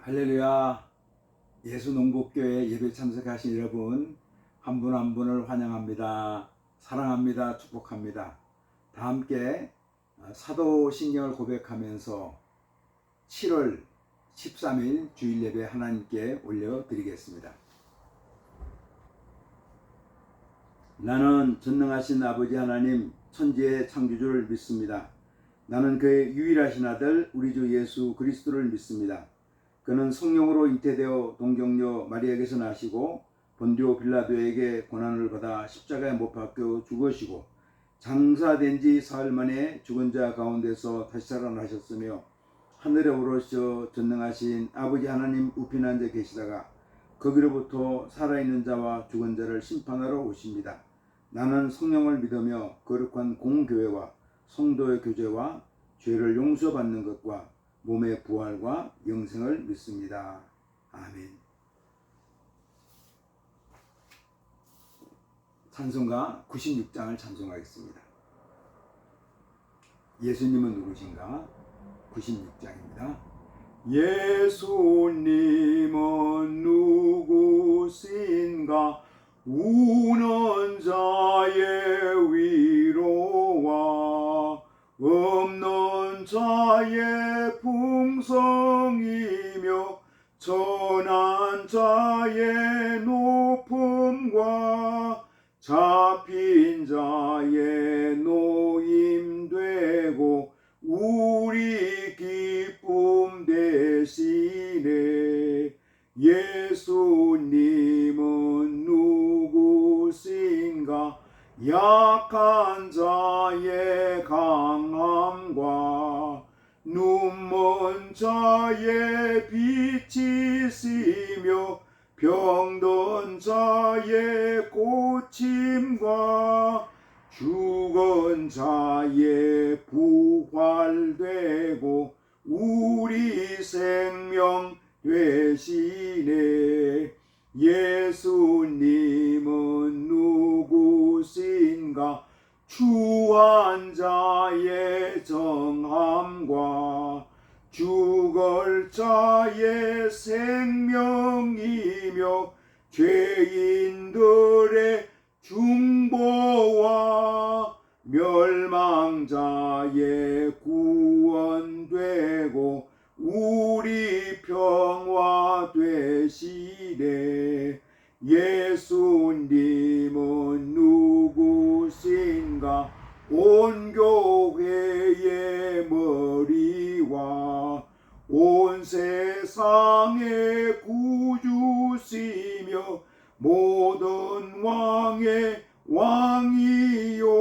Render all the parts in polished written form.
할렐루야. 예수농복교회 예배 참석하신 여러분 한 분 한 분을 환영합니다. 사랑합니다. 축복합니다. 다 함께 사도신경을 고백하면서 7월 13일 주일 예배 하나님께 올려드리겠습니다. 나는 전능하신 아버지 하나님 천지의 창조주를 믿습니다. 나는 그의 유일하신 아들 우리 주 예수 그리스도를 믿습니다. 그는 성령으로 잉태되어 동정녀 마리아에게서 나시고 본디오 빌라도에게 고난을 받아 십자가에 못 박혀 죽으시고 장사된 지 사흘 만에 죽은 자 가운데서 다시 살아나셨으며 하늘에 오르셔 전능하신 아버지 하나님 우편에 앉아 계시다가 거기로부터 살아있는 자와 죽은 자를 심판하러 오십니다. 나는 성령을 믿으며 거룩한 공교회와 성도의 교제와 죄를 용서받는 것과 몸의 부활과 영생을 믿습니다. 아멘. 찬송가 96장을 찬송하겠습니다. 예수님은 누구신가? 96장입니다. 예수님은 누구신가? 우는 자의 위로와 없는 자의 풍성이며 천한 자의 높음과 잡힌 자의 노임되고 우리 기쁨 되시네. 예수님은 누구신가? 약한 자의 강함과 눈먼 자의 빛이시며 병든 자의 고침과 죽은 자의 부활되고 우리 생명 되시네. 예수님은 누구신가? 추한 자의 정함과 죽을 자의 생명이며 죄인들의 중보와 멸망자의 구원되고 우리 평화 되시네. 예수님은 누구신가? 온 교회의 머리와 온 세상의 구주시며 모든 왕의 왕이요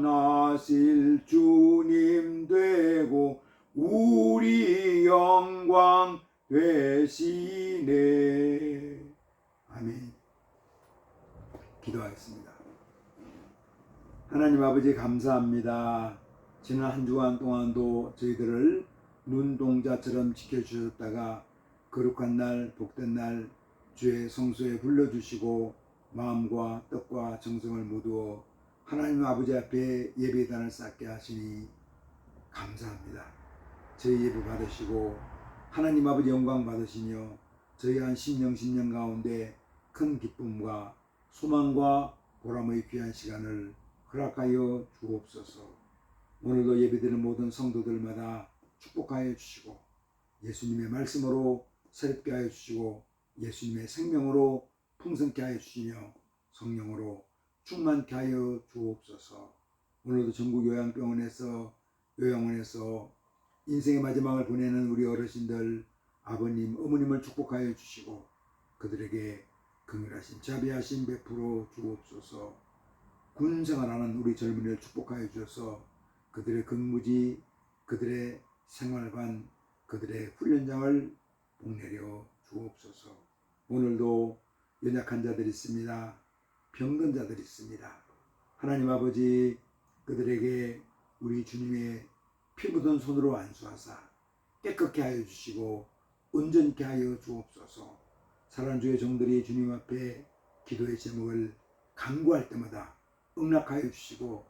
심판하실 주님 되고 우리 영광 되시네. 아멘. 기도하겠습니다. 하나님 아버지 감사합니다. 지난 한 주간 동안도 저희들을 눈동자처럼 지켜주셨다가 거룩한 날 복된 날 주의 성소에 불러주시고 마음과 뜻과 정성을 모두어 하나님 아버지 앞에 예배단을 쌓게 하시니 감사합니다. 저희 예배 받으시고 하나님 아버지 영광 받으시며 저희 한 심령 가운데 큰 기쁨과 소망과 보람의 귀한 시간을 허락하여 주옵소서. 오늘도 예배드리는 모든 성도들마다 축복하여 주시고 예수님의 말씀으로 새롭게 하여 주시고 예수님의 생명으로 풍성케 하여 주시며 성령으로 충만케 하여 주옵소서. 오늘도 전국 요양원에서 인생의 마지막을 보내는 우리 어르신들 아버님 어머님을 축복하여 주시고 그들에게 긍휼하심 자비하심 베풀어 주옵소서. 군생활하는 우리 젊은이를 축복하여 주셔서 그들의 근무지 그들의 생활관 그들의 훈련장을 복내려 주옵소서. 오늘도 연약한 자들이 있습니다. 병든 자들이 있습니다. 하나님 아버지 그들에게 우리 주님의 피 묻은 손으로 안수하사 깨끗게 하여 주시고 온전케 하여 주옵소서. 사랑하는 주의 종들이 주님 앞에 기도의 제목을 간구할 때마다 응답하여 주시고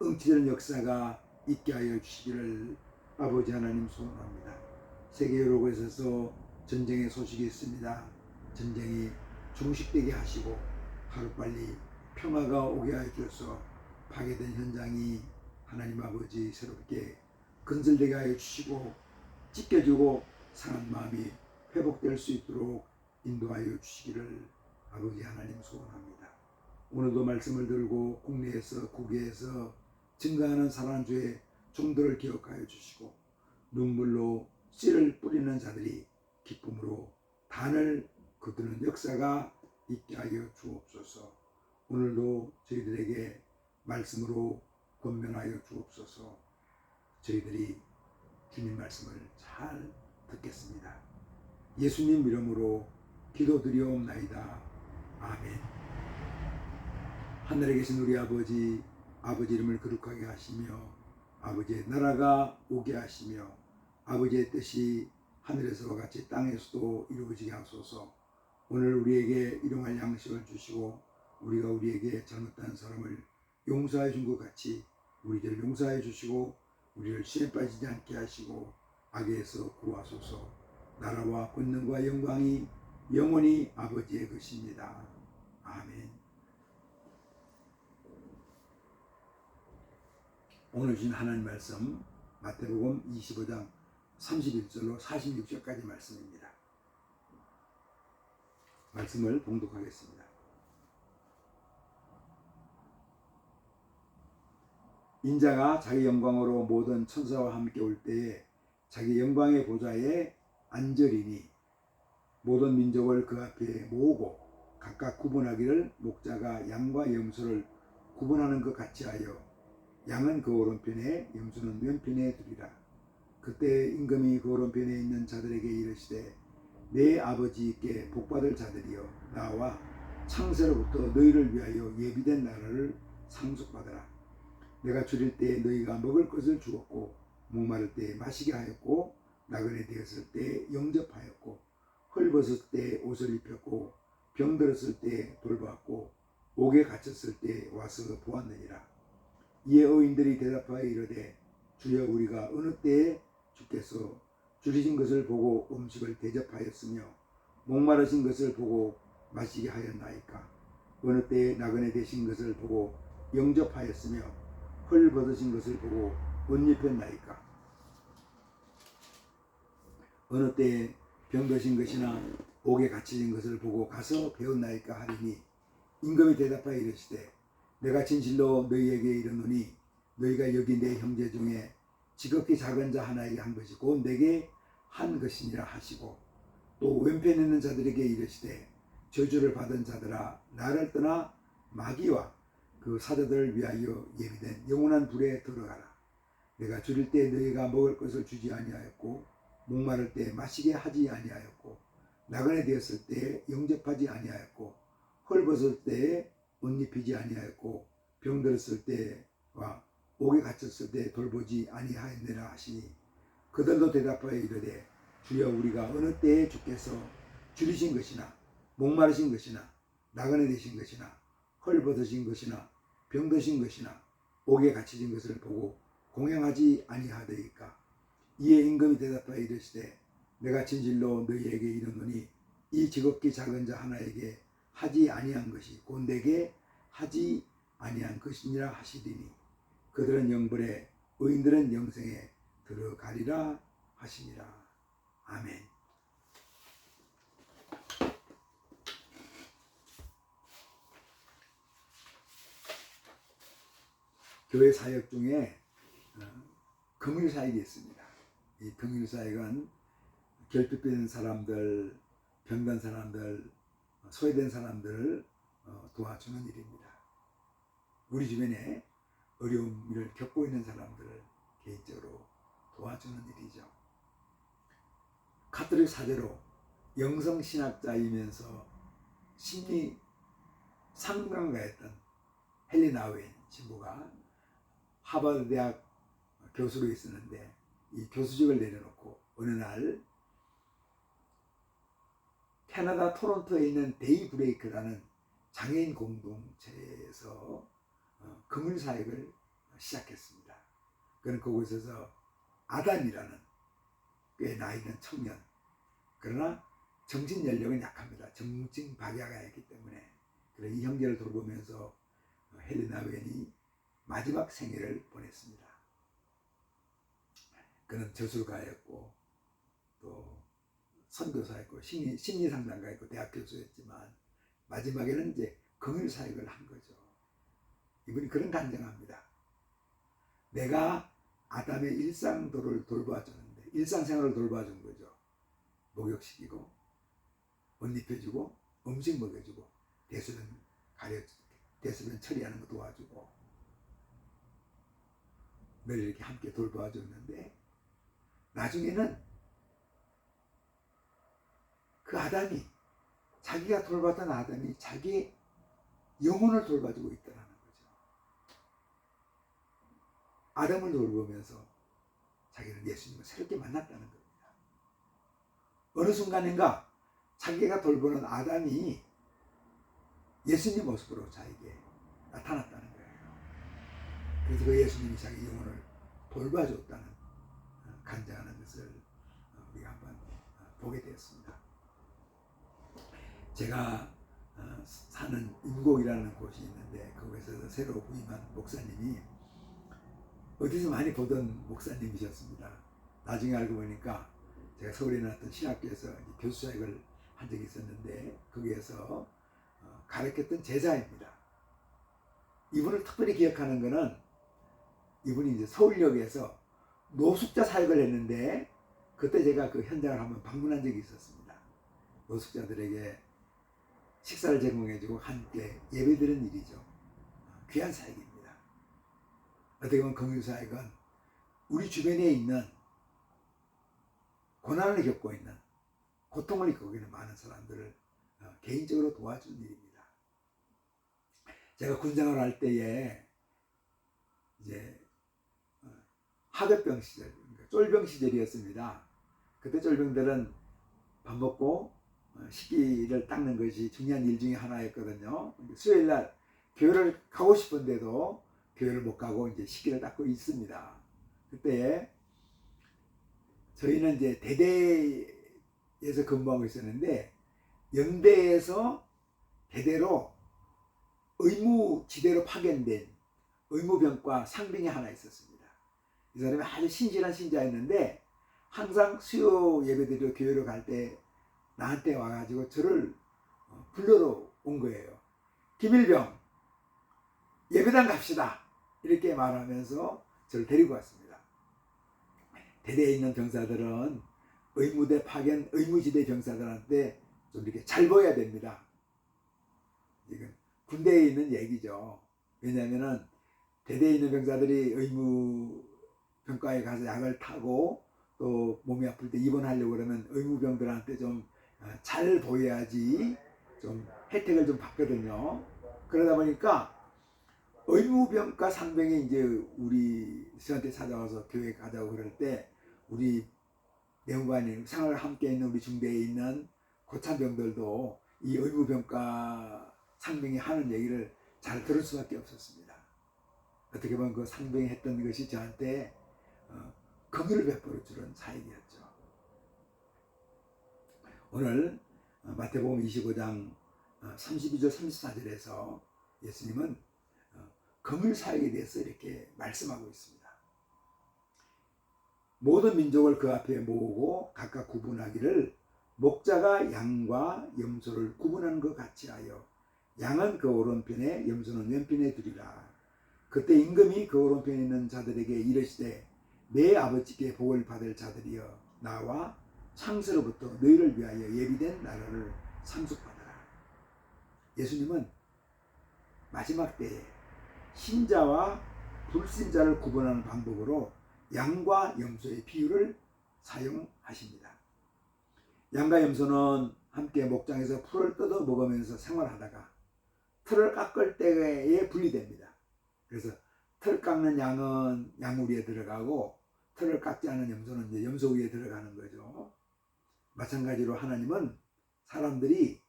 응치되는 역사가 있게 하여 주시기를 아버지 하나님 소원합니다. 세계 여러 곳에서 전쟁의 소식이 있습니다. 전쟁이 종식되게 하시고 하루빨리 평화가 오게 하여 주셔서 파괴된 현장이 하나님 아버지 새롭게 건설되게 하여 주시고 찢겨지고 상한 마음이 회복될 수 있도록 인도하여 주시기를 아버지 하나님 소원합니다. 오늘도 말씀을 들고 국내에서 국외에서 증가하는 사랑하는 주의 종들을 기억하여 주시고 눈물로 씨를 뿌리는 자들이 기쁨으로 단을 거두는 역사가 있게 하여 주옵소서. 오늘도 저희들에게 말씀으로 권면하여 주옵소서. 저희들이 주님 말씀을 잘 듣겠습니다. 예수님 이름으로 기도드리옵나이다. 아멘. 하늘에 계신 우리 아버지, 아버지 이름을 거룩하게 하시며 아버지의 나라가 오게 하시며 아버지의 뜻이 하늘에서와 같이 땅에서도 이루어지게 하소서. 오늘 우리에게 일용할 양식을 주시고 우리가 우리에게 잘못한 사람을 용서해 준 것 같이 우리 죄를 용서해 주시고 우리를 시험에 빠지지 않게 하시고 악에서 구하소서. 나라와 권능과 영광이 영원히 아버지의 것입니다. 아멘. 오늘 주신 하나님 말씀 마태복음 25장 31절로 46절까지 말씀입니다. 말씀을 봉독하겠습니다. 인자가 자기 영광으로 모든 천사와 함께 올 때에 자기 영광의 보좌에 앉으리니 모든 민족을 그 앞에 모으고 각각 구분하기를 목자가 양과 염소를 구분하는 것 같이 하여 양은 그 오른편에 염소는 왼편에 두리라. 그때 임금이 그 오른편에 있는 자들에게 이르시되 내 아버지께 복받을 자들이여 나와 창세로부터 너희를 위하여 예비된 나라를 상속받으라. 내가 줄일 때 너희가 먹을 것을 주었고 목마를 때 마시게 하였고 나그네 되었을 때 영접하였고 헐벗을 때 옷을 입혔고 병들었을 때 돌봤고 옥에 갇혔을 때 와서 보았느니라. 이에 의인들이 대답하여 이르되 주여 우리가 어느 때에 주께서 줄이신 것을 보고 음식을 대접하였으며 목마르신 것을 보고 마시게 하였나이까. 어느 때에 나그네 되신 것을 보고 영접하였으며 헐 벗으신 것을 보고 옷 입혔나이까. 어느 때에 병드신 것이나 옥에 갇히신 것을 보고 가서 배웠나이까 하리니 임금이 대답하여 이르시되 내가 진실로 너희에게 이르노니 너희가 여기 내 형제 중에 지극히 작은 자 하나에게 한 것이 곧 내게 한 것이니라 하시고 또 왼편에 있는 자들에게 이르시되 저주를 받은 자들아 나를 떠나 마귀와 그 사자들을 위하여 예비된 영원한 불에 들어가라. 내가 줄일 때 너희가 먹을 것을 주지 아니하였고 목마를 때 마시게 하지 아니하였고 나그네 되었을 때 영접하지 아니하였고 헐벗을 때 옷 입히지 아니하였고 병들었을 때와 옥에 갇혔을 때 돌보지 아니하였느라 하시니 그들도 대답하여 이르되 주여 우리가 어느 때에 주께서 줄이신 것이나 목마르신 것이나 나그네 되신 것이나 헐벗으신 것이나 병드신 것이나 옥에 갇히신 것을 보고 공양하지 아니하더이까. 이에 임금이 대답하여 이르시되 내가 진실로 너희에게 이르노니 이 지극히 작은 자 하나에게 하지 아니한 것이 곧 내게 하지 아니한 것이니라 하시리니 그들은 영벌에 의인들은 영생에 들어가리라 하시니라. 아멘. 교회 사역 중에 금일 사역이 있습니다. 이 금일 사역은 결핍된 사람들, 병든 사람들, 소외된 사람들을 도와주는 일입니다. 우리 주변에 어려움을 겪고 있는 사람들을 개인적으로 도와주는 일이죠. 가톨릭 사제로 영성신학자이면서 심리 상담가였던 헨리 나우엔 신부가 하버드 대학 교수로 있었는데 이 교수직을 내려놓고 어느 날 캐나다 토론토에 있는 데이브레이크라는 장애인 공동체에서 금일 사역을 시작했습니다. 그는 그곳에서 아단이라는 꽤 나이 든 청년, 그러나 정신 연령은 약합니다. 정증박야가 있기 때문에. 그래서 이 형제를 돌보면서 헬레나 웬이 마지막 생애를 보냈습니다. 그는 저술가였고 또 선교사였고 심리상담가였고 대학 교수였지만 마지막에는 이제 긍휼 사역을 한 거죠. 이분이 그런 간증합니다. 내가 아담의 일상도를 돌봐주는데, 일상생활을 돌봐준 거죠. 목욕시키고 옷 입혀주고 음식 먹여주고 대소변 처리하는 거 도와주고 늘 이렇게 함께 돌봐줬는데, 나중에는 그 아담이, 자기가 돌봤던 아담이 자기 영혼을 돌봐주고 있더라는 거죠. 아담을 돌보면서 자기는 예수님을 새롭게 만났다는 겁니다. 어느 순간인가 자기가 돌보는 아담이 예수님 모습으로 자기에게 나타났다는 거예요. 그래서 그 예수님이 자기 영혼을 돌봐줬다는 간증하는 것을 우리가 한번 보게 되었습니다. 제가 사는 임곡이라는 곳이 있는데, 거기서 새로 부임한 목사님이 어디서 많이 보던 목사님이셨습니다. 나중에 알고 보니까 제가 서울에 나왔던 신학교에서 교수 사역을 한 적이 있었는데, 거기에서 가르쳤던 제자입니다. 이분을 특별히 기억하는 것은, 이분이 이제 서울역에서 노숙자 사역을 했는데, 그때 제가 그 현장을 한번 방문한 적이 있었습니다. 노숙자들에게 식사를 제공해주고 함께 예배드리는 일이죠. 귀한 사역입니다. 어떻게 보면 긍휼 사역은 우리 주변에 있는 고난을 겪고 있는, 고통을 겪고 있는 많은 사람들을 개인적으로 도와주는 일입니다. 제가 군생활을 할 때에 이제 하급병 시절, 쫄병 시절이었습니다. 그때 쫄병들은 밥 먹고 식기를 닦는 것이 중요한 일 중에 하나였거든요. 수요일날 교회를 가고 싶은데도 교회를 못 가고 이제 식기를 닦고 있습니다. 그때 저희는 이제 대대에서 근무하고 있었는데, 연대에서 대대로 의무지대로 파견된 의무병과 상병이 하나 있었습니다. 이 사람이 아주 신실한 신자였는데, 항상 수요 예배드리러 교회로 갈 때 나한테 와가지고 저를 불러러 온 거예요. 김일병, 예배당 갑시다, 이렇게 말하면서 저를 데리고 왔습니다. 대대에 있는 병사들은 의무대 파견, 의무지대 병사들한테 좀 이렇게 잘 보여야 됩니다. 이건 군대에 있는 얘기죠. 왜냐하면은 대대에 있는 병사들이 의무병과에 가서 약을 타고 또 몸이 아플 때 입원하려고 그러면 의무병들한테 좀 잘 보여야지 좀 혜택을 좀 받거든요. 그러다 보니까 의무병과 상병이 이제 저한테 찾아와서 교회 가자고 그럴 때, 우리 내무반이 생활을 함께 있는 우리 중대에 있는 고참병들도 이 의무병과 상병이 하는 얘기를 잘 들을 수밖에 없었습니다. 어떻게 보면 그 상병이 했던 것이 저한테 긍휼을 베풀어 주는 사역이었죠. 오늘 마태복음 25장 32절 34절에서 예수님은 긍휼 사역에 대해서 이렇게 말씀하고 있습니다. 모든 민족을 그 앞에 모으고 각각 구분하기를, 목자가 양과 염소를 구분하는 것 같이 하여 양은 그 오른편에 염소는 왼편에 두리라. 그때 임금이 그 오른편에 있는 자들에게 이르시되, 내 아버지께 복을 받을 자들이여, 나와 창세로부터 너희를 위하여 예비된 나라를 상속받아라. 예수님은 마지막 때에 신자와 불신자를 구분하는 방법으로 양과 염소의 비유를 사용하십니다. 양과 염소는 함께 목장에서 풀을 뜯어 먹으면서 생활하다가 틀을 깎을 때에 분리됩니다. 그래서 틀 깎는 양은 양우리에 들어가고, 틀을 깎지 않은 염소는 이제 염소 위에 들어가는 거죠. 마찬가지로 하나님은 사람들이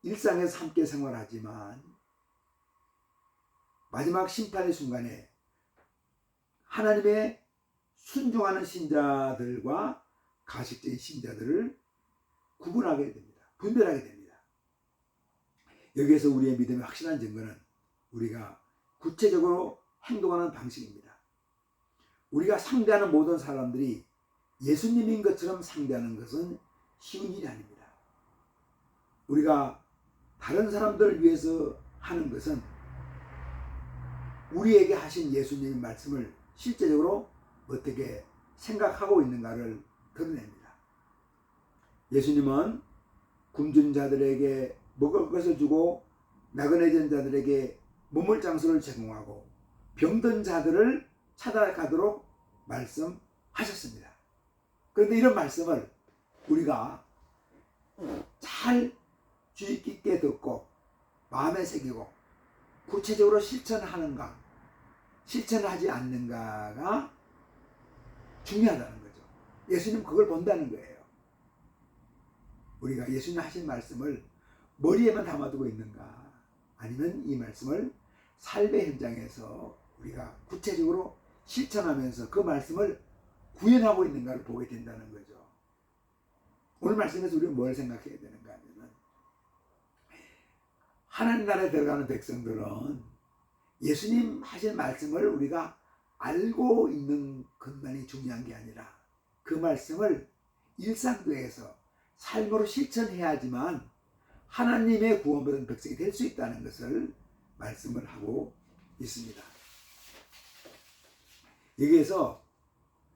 일상에서 함께 생활하지만 마지막 심판의 순간에 하나님의 순종하는 신자들과 가식적인 신자들을 구분하게 됩니다. 분별하게 됩니다. 여기에서 우리의 믿음의 확실한 증거는 우리가 구체적으로 행동하는 방식입니다. 우리가 상대하는 모든 사람들이 예수님인 것처럼 상대하는 것은 쉬운 일이 아닙니다. 우리가 다른 사람들을 위해서 하는 것은 우리에게 하신 예수님의 말씀을 실제적으로 어떻게 생각하고 있는가를 드러냅니다. 예수님은 굶준 자들에게 먹을 것을 주고 나그네진 자들에게 머물 장소를 제공하고 병든 자들을 찾아가도록 말씀하셨습니다. 그런데 이런 말씀을 우리가 잘 주의 깊게 듣고 마음에 새기고 구체적으로 실천하는가 실천하지 않는가가 중요하다는 거죠. 예수님 그걸 본다는 거예요. 우리가 예수님 하신 말씀을 머리에만 담아두고 있는가 아니면 이 말씀을 삶의 현장에서 우리가 구체적으로 실천하면서 그 말씀을 구현하고 있는가를 보게 된다는 거죠. 오늘 말씀에서 우리는 뭘 생각해야 되는가 하면 하나님 나라에 들어가는 백성들은 예수님 하신 말씀을 우리가 알고 있는 것만이 중요한 게 아니라 그 말씀을 일상도에서 삶으로 실천해야지만 하나님의 구원받은 백성이 될 수 있다는 것을 말씀을 하고 있습니다. 여기에서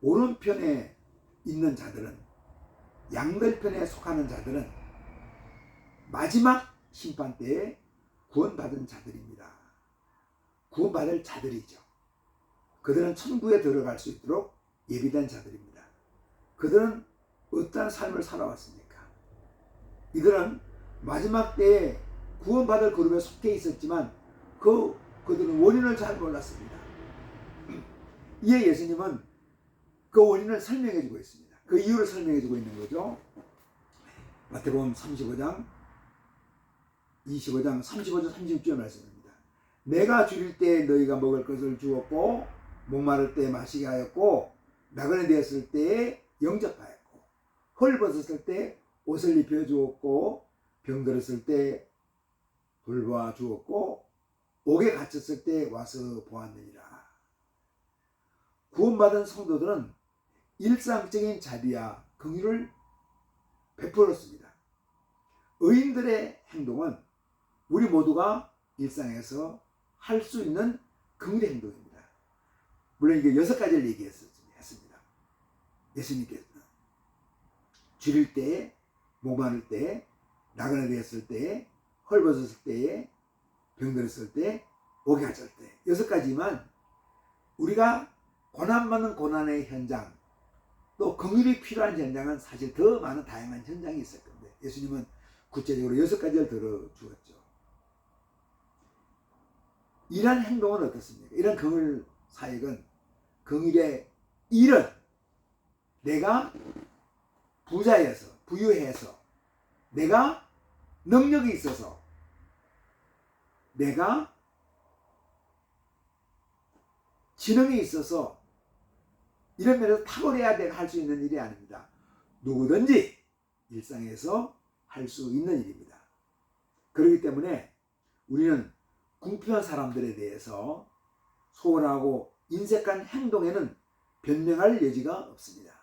오른편에 있는 자들은 양들편에 속하는 자들은 마지막 심판 때에 구원받은 자들입니다. 구원받을 자들이죠. 그들은 천국에 들어갈 수 있도록 예비된 자들입니다. 그들은 어떠한 삶을 살아왔습니까? 이들은 마지막 때에 구원받을 그룹에 속해 있었지만 그들은 원인을 잘 몰랐습니다. 이에 예수님은 그 원인을 설명해 주고 있습니다. 그 이유를 설명해 주고 있는 거죠. 마태복음 35장 36절 말씀입니다. 내가 줄일 때 너희가 먹을 것을 주었고 목마를 때 마시게 하였고 나그네 되었을 때에 영접하였고 헐 벗었을 때 옷을 입혀 주었고 병들었을 때 돌보아 주었고 옥에 갇혔을 때 와서 보았느니라. 구원받은 성도들은 일상적인 자비와 긍휼을 베풀었습니다. 의인들의 행동은 우리 모두가 일상에서 할 수 있는 긍휼의 행동입니다. 물론 이게 6가지를 얘기했습니다. 예수님께서는 줄일 때에, 목마를 때에, 나그네 되었을 때에, 헐벗었을 때에, 병들었을 때, 옥에 갇혔을 때 6가지만 우리가 고난받는 고난의 현장 또 긍휼이 필요한 현장은 사실 더 많은 다양한 현장이 있을 건데 예수님은 구체적으로 6가지를 들어주었죠. 이러한 행동은 어떻습니까? 이런 긍휼 사역은 긍휼의 일은 내가 부유해서 내가 능력이 있어서 내가 지능이 있어서 이런 면에서 탁월해야 할 수 있는 일이 아닙니다. 누구든지 일상에서 할 수 있는 일입니다. 그렇기 때문에 우리는 궁핍한 사람들에 대해서 소원하고 인색한 행동에는 변명할 여지가 없습니다.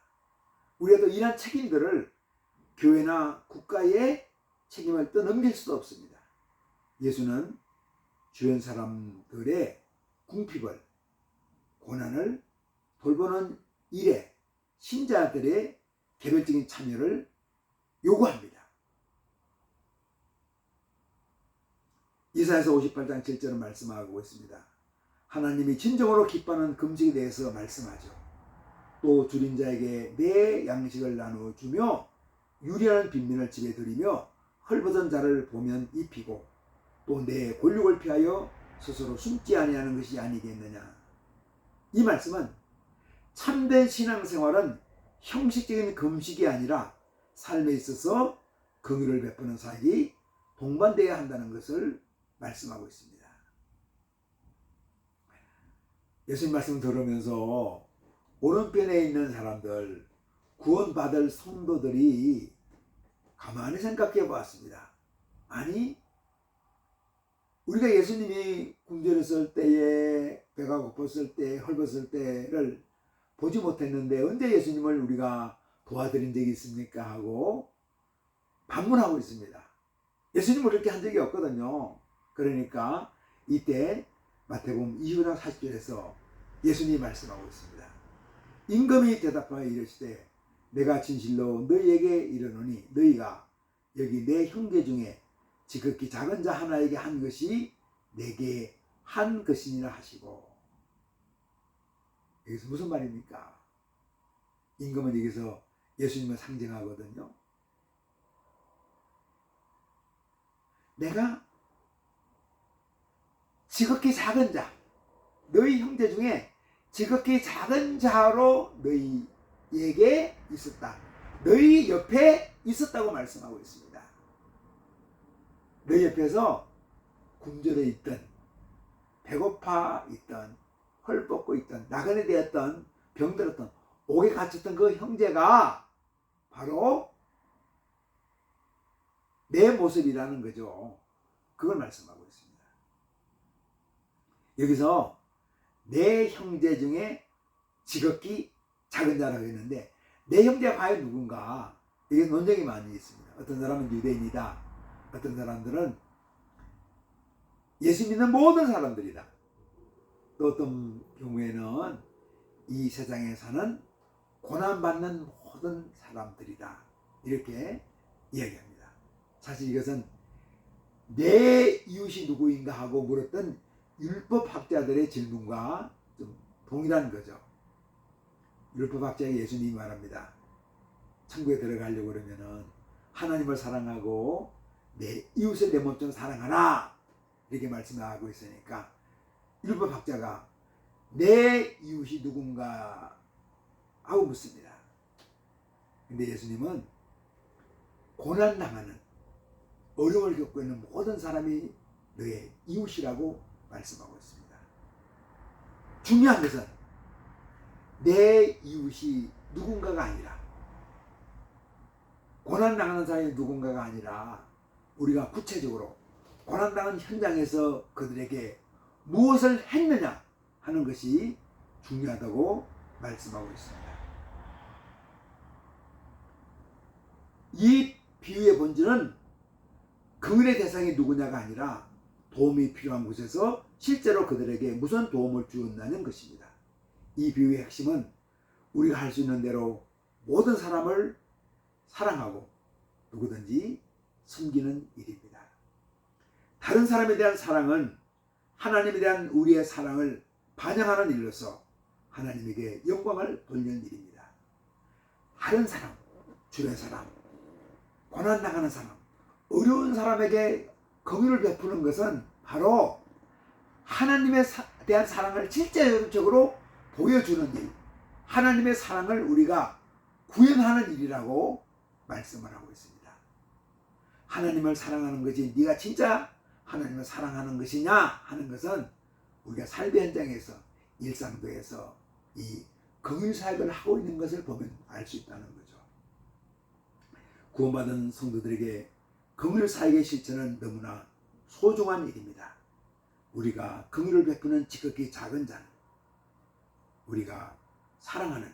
우리가 또 이러한 책임들을 교회나 국가에 책임을 떠넘길 수도 없습니다. 예수는 주변 사람들의 궁핍을 고난을 돌보는 일에 신자들의 개별적인 참여를 요구합니다. 이사야서 58장 7절은 말씀하고 있습니다. 하나님이 진정으로 기뻐하는 금식에 대해서 말씀하죠. 또 줄인 자에게 내 양식을 나눠주며 유리한 빈민을 집에 들이며 헐벗은 자를 보면 입히고 또 내 골육을 피하여 스스로 숨지 아니하는 것이 아니겠느냐. 이 말씀은 참된 신앙생활은 형식적인 금식이 아니라 삶에 있어서 긍휼을 베푸는 사역이 동반되어야 한다는 것을 말씀하고 있습니다. 예수님 말씀 들으면서 오른편에 있는 사람들, 구원받을 성도들이 가만히 생각해 보았습니다. 아니, 우리가 예수님이 궁전했을 때에 배가 고팠을 때, 헐벗을 때를 보지 못했는데 언제 예수님을 우리가 도와드린 적이 있습니까? 하고 반문하고 있습니다. 예수님은 그렇게 한 적이 없거든요. 그러니까 이때 마태복음 20장 40절에서 예수님이 말씀하고 있습니다. 임금이 대답하여 이르시되 내가 진실로 너희에게 이르노니 너희가 여기 내 형제 중에 지극히 작은 자 하나에게 한 것이 내게 한 것이니라 하시고. 여기서 무슨 말입니까? 임금은 여기서 예수님을 상징하거든요. 내가 지극히 작은 자, 너희 형제 중에 지극히 작은 자로 너희에게 있었다. 너희 옆에 있었다고 말씀하고 있습니다. 너희 옆에서 굶주려 있던, 배고파 있던, 헐벗고 있던, 나그네 되었던, 병들었던, 옥에 갇혔던 그 형제가 바로 내 모습이라는 거죠. 그걸 말씀하고 있습니다. 여기서 내 형제 중에 지극히 작은 자라고 했는데 내 형제가 과연 누군가? 이게 논쟁이 많이 있습니다. 어떤 사람은 유대인이다. 어떤 사람들은 예수 믿는 모든 사람들이다. 또 어떤 경우에는 이 세상에 사는 고난받는 모든 사람들이다. 이렇게 이야기합니다. 사실 이것은 내 이웃이 누구인가 하고 물었던 율법학자들의 질문과 좀 동일한 거죠. 율법학자의 예수님이 말합니다. 천국에 들어가려고 그러면은 하나님을 사랑하고 내 이웃을 내 몸처럼 사랑하라 이렇게 말씀하고 있으니까 율법학자가 내 이웃이 누군가 하고 묻습니다. 근데 예수님은 고난당하는 어려움을 겪고 있는 모든 사람이 너의 이웃이라고 말씀하고 있습니다. 중요한 것은 내 이웃이 누군가가 아니라 고난당하는 사람이 누군가가 아니라 우리가 구체적으로 고난당한 현장에서 그들에게 무엇을 했느냐 하는 것이 중요하다고 말씀하고 있습니다. 이 비유의 본질은 긍휼의 대상이 누구냐가 아니라 도움이 필요한 곳에서 실제로 그들에게 무슨 도움을 주었냐는 것입니다. 이 비유의 핵심은 우리가 할 수 있는 대로 모든 사람을 사랑하고 누구든지 섬기는 일입니다. 다른 사람에 대한 사랑은 하나님에 대한 우리의 사랑을 반영하는 일로서 하나님에게 영광을 돌리는 일입니다. 다른 사람, 주변 사람, 고난당하는 사람, 어려운 사람에게 긍휼을 베푸는 것은 바로 하나님에 대한 사랑을 실제적으로 보여주는 일, 하나님의 사랑을 우리가 구현하는 일이라고 말씀을 하고 있습니다. 하나님을 사랑하는 것이 네가 진짜 하나님을 사랑하는 것이냐 하는 것은 우리가 삶의 현장에서 일상도에서 이 긍휼 사역을 하고 있는 것을 보면 알 수 있다는 거죠. 구원받은 성도들에게 긍휼 사역의 실천은 너무나 소중한 일입니다. 우리가 긍휼을 베푸는 지극히 작은 자는 우리가 사랑하는,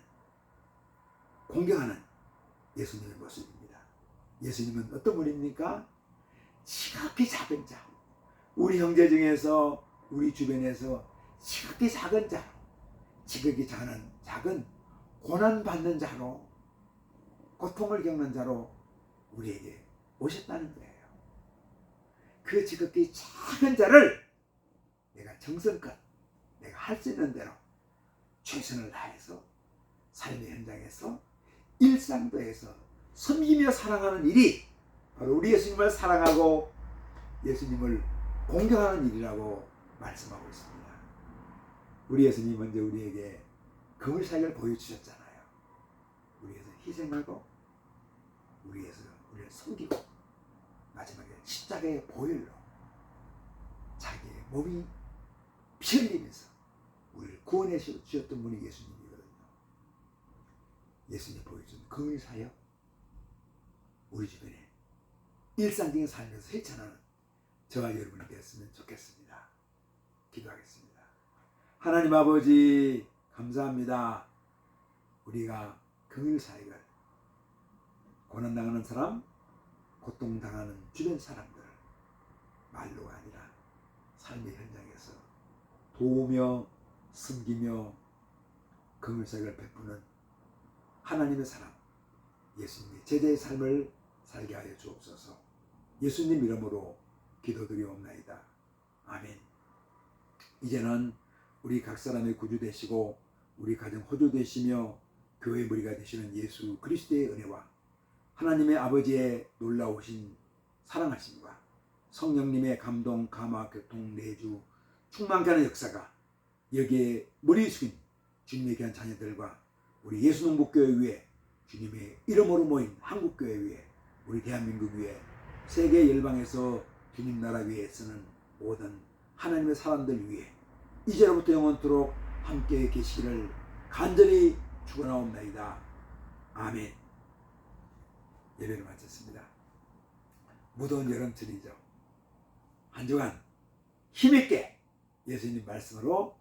공경하는 예수님의 모습입니다. 예수님은 어떤 분입니까? 지극히 작은 자, 우리 형제 중에서 우리 주변에서 지극히 작은 자, 지극히 작은 고난받는 자로, 고통을 겪는 자로 우리에게 오셨다는 거예요. 그 지극히 작은 자를 내가 정성껏 내가 할 수 있는 대로 최선을 다해서 삶의 현장에서 일상도에서 섬기며 사랑하는 일이 바로 우리 예수님을 사랑하고 예수님을 공경하는 일이라고 말씀하고 있습니다. 우리 예수님이 먼저 우리에게 긍휼 사역을 보여주셨잖아요. 우리 위해서 희생하고 우리 위해서 우리를 섬기고 마지막에 십자가의 보혈로 자기의 몸이 피 흘리면서 우리를 구원해 주셨던 분이 예수님이거든요. 예수님이 보여준 긍휼 사역 우리 주변에 일상적인 삶에서 실천하는 저와 여러분이 되었으면 좋겠습니다. 기도하겠습니다. 하나님 아버지 감사합니다. 우리가 긍휼 사역을 고난당하는 사람, 고통당하는 주변 사람들을 말로가 아니라 삶의 현장에서 도우며 섬기며 긍휼 사역을 베푸는 하나님의 사람, 예수님의 제자의 삶을 살게 하여 주옵소서. 예수님 이름으로 기도드리옵나이다. 아멘. 이제는 우리 각 사람의 구주 되시고 우리 가정 호주 되시며 교회 머리가 되시는 예수 그리스도의 은혜와 하나님의 아버지의 놀라우신 사랑하심과 성령님의 감동, 감화, 교통, 내주 충만케 하는 역사가 여기에 머리 숙인 주님의 귀한 자녀들과 우리 예수농복교회 위에 주님의 이름으로 모인 한국교회 위에 우리 대한민국 위에 세계 열방에서 주님 나라 위에 쓰는 모든 하나님의 사람들 위에 이제로부터 영원토록 함께 계시기를 간절히 축원하옵나이다. 아멘. 예배를 마쳤습니다. 무더운 여름철이죠. 한 주간 힘있게 예수님 말씀으로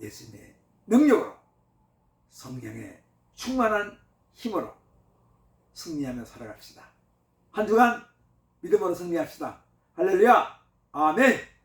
예수님의 능력으로 성령의 충만한 힘으로 승리하며 살아갑시다. 한 주간 믿음으로 승리합시다. 할렐루야. 아멘.